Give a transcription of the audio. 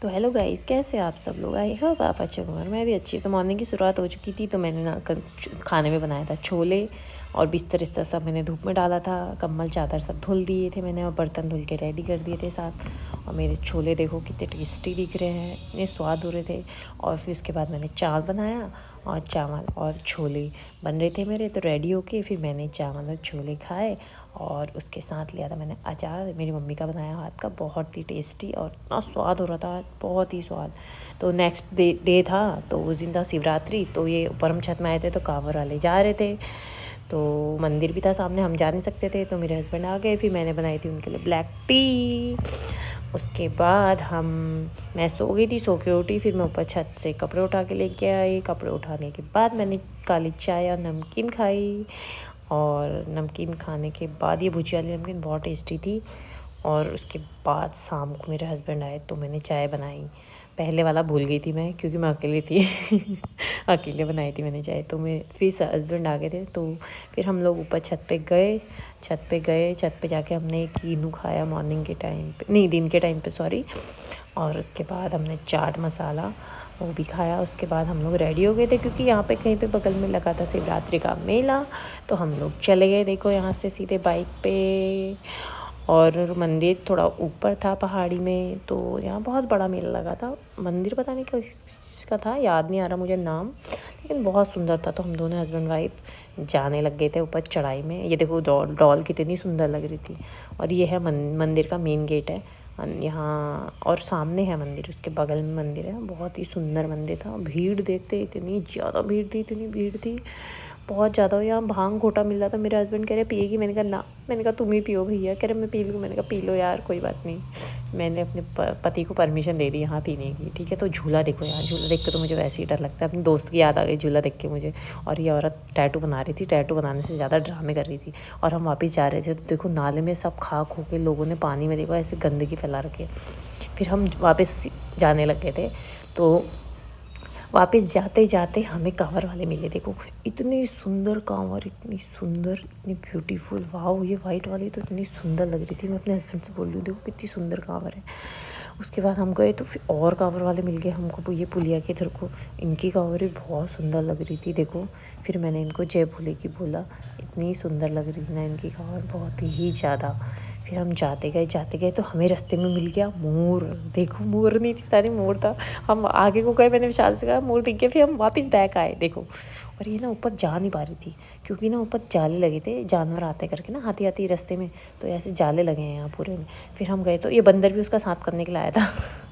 तो hello guys, कैसे आप सब लोग? आई होप आप अच्छे होंगे। मैं भी अच्छी। तो मॉर्निंग की शुरुआत हो चुकी थी, तो मैंने ना खाने में बनाया था छोले और बिस्तर इस्तर सब मैंने धूप में डाला था। कंबल चादर सब धुल दिए थे मैंने और बर्तन धुल के रेडी कर दिए थे साथ। और मेरे छोले देखो कितने टेस्टी दिख रहे हैं, इतने स्वाद हो रहे थे। और फिर उसके बाद मैंने चावल बनाया और चावल और छोले बन रहे थे मेरे, तो रेडी होके फिर मैंने चावल और छोले खाए। और उसके साथ लिया था मैंने अचार, मेरी मम्मी का बनाया हाथ का, बहुत ही टेस्टी और इतना स्वाद हो रहा था, बहुत ही स्वाद। तो नेक्स्ट डे था, तो उस दिन था शिवरात्रि। तो ये ऊपर हम छत में आए थे, तो कांवर वाले जा रहे थे, तो मंदिर भी था सामने, हम जा नहीं सकते थे, तो मेरे हस्बैंड आ गए। फिर मैंने बनाई थी उनके लिए ब्लैक टी। उसके बाद मैं सो गई थी, सो के उठी, फिर मैं ऊपर छत से कपड़े उठा के लेके आई। कपड़े उठाने के बाद मैंने काली चाय और नमकीन खाई। और नमकीन खाने के बाद, ये भुजिया वाली नमकीन बहुत टेस्टी थी। और उसके बाद शाम को मेरे हस्बैंड आए, तो मैंने चाय बनाई। पहले वाला भूल गई थी मैं, क्योंकि मैं अकेली थी अकेले बनाई थी मैंने चाय। तो मैं फिर हस्बैंड आ गए थे, तो फिर हम लोग ऊपर छत पे जाके हमने कीनू खाया मॉर्निंग के टाइम पे, नहीं दिन के टाइम पे सॉरी। और उसके बाद हमने चाट मसाला वो भी खाया। उसके बाद हम लोग रेडी हो गए थे, क्योंकि यहाँ पे कहीं पे बगल में लगा था शिवरात्रि का मेला। तो हम लोग चले गए, देखो यहाँ से सीधे बाइक पे। और मंदिर थोड़ा ऊपर था पहाड़ी में, तो यहाँ बहुत बड़ा मेला लगा था। मंदिर पता नहीं किसका था, याद नहीं आ रहा मुझे नाम, लेकिन बहुत सुंदर था। तो हम दोनों हस्बैंड वाइफ जाने लग गए थे ऊपर चढ़ाई में। ये देखो डॉल कितनी सुंदर लग रही थी। और ये है मंदिर का मेन गेट है यहाँ, और सामने है मंदिर, उसके बगल में मंदिर है। बहुत ही सुंदर मंदिर था। भीड़ देखते इतनी ज़्यादा भीड़ थी बहुत ज़्यादा। यहाँ भांग घोटा मिल रहा था। मेरे हस्बैंड कह रहे पिएगी, मैंने कहा ना, मैंने कहा तुम ही पियो भैया। कह रहे मैं पी लूँ, मैंने कहा पी लो यार, कोई बात नहीं। मैंने अपने पति को परमिशन दे दी यहाँ पीने की, ठीक है। तो झूला देखो यार, झूला देख के तो मुझे वैसे ही डर लगता है। अपने दोस्त की याद आ गई झूला देख के मुझे। और ये औरत टैटू बना रही थी, टैटू बनाने से ज़्यादा ड्रामे कर रही थी। और हम वापस जा रहे थे, तो देखो नाले में सब खाक हो के लोगों ने पानी में देखो ऐसे गंदगी फैला रखी। फिर हम वापस जाने लग गए थे, तो वापस जाते जाते हमें कांवर वाले मिले। देखो इतनी सुंदर कांवर, इतनी सुंदर, इतनी ब्यूटीफुल, वाओ। ये वाइट वाली तो इतनी सुंदर लग रही थी। मैं अपने हस्बैंड से बोल रही हूँ देखो कितनी सुंदर कांवर है। उसके बाद हम गए, तो फिर और कांवर वाले मिल गए हमको ये पुलिया के इधर को। इनकी कांवर भी बहुत सुंदर लग रही थी देखो। फिर मैंने इनको जय भोले की बोला, इतनी सुंदर लग रही थी ना इनकी कांवर, बहुत ही ज़्यादा। फिर हम जाते गए, तो हमें रास्ते में मिल गया मोर। देखो मोर नहीं थी, तारी मोर था। हम आगे को गए, मैंने विशाल से कहा मोर दिख गया। फिर हम वापस बैक आए देखो। और ये ना ऊपर जा नहीं पा रही थी, क्योंकि ना ऊपर जाले लगे थे, जानवर आते करके ना, हाथी आती रास्ते में, तो ऐसे जाले लगे हैं यहाँ पूरे में। फिर हम गए, तो ये बंदर भी उसका साथ करने के लिए आया था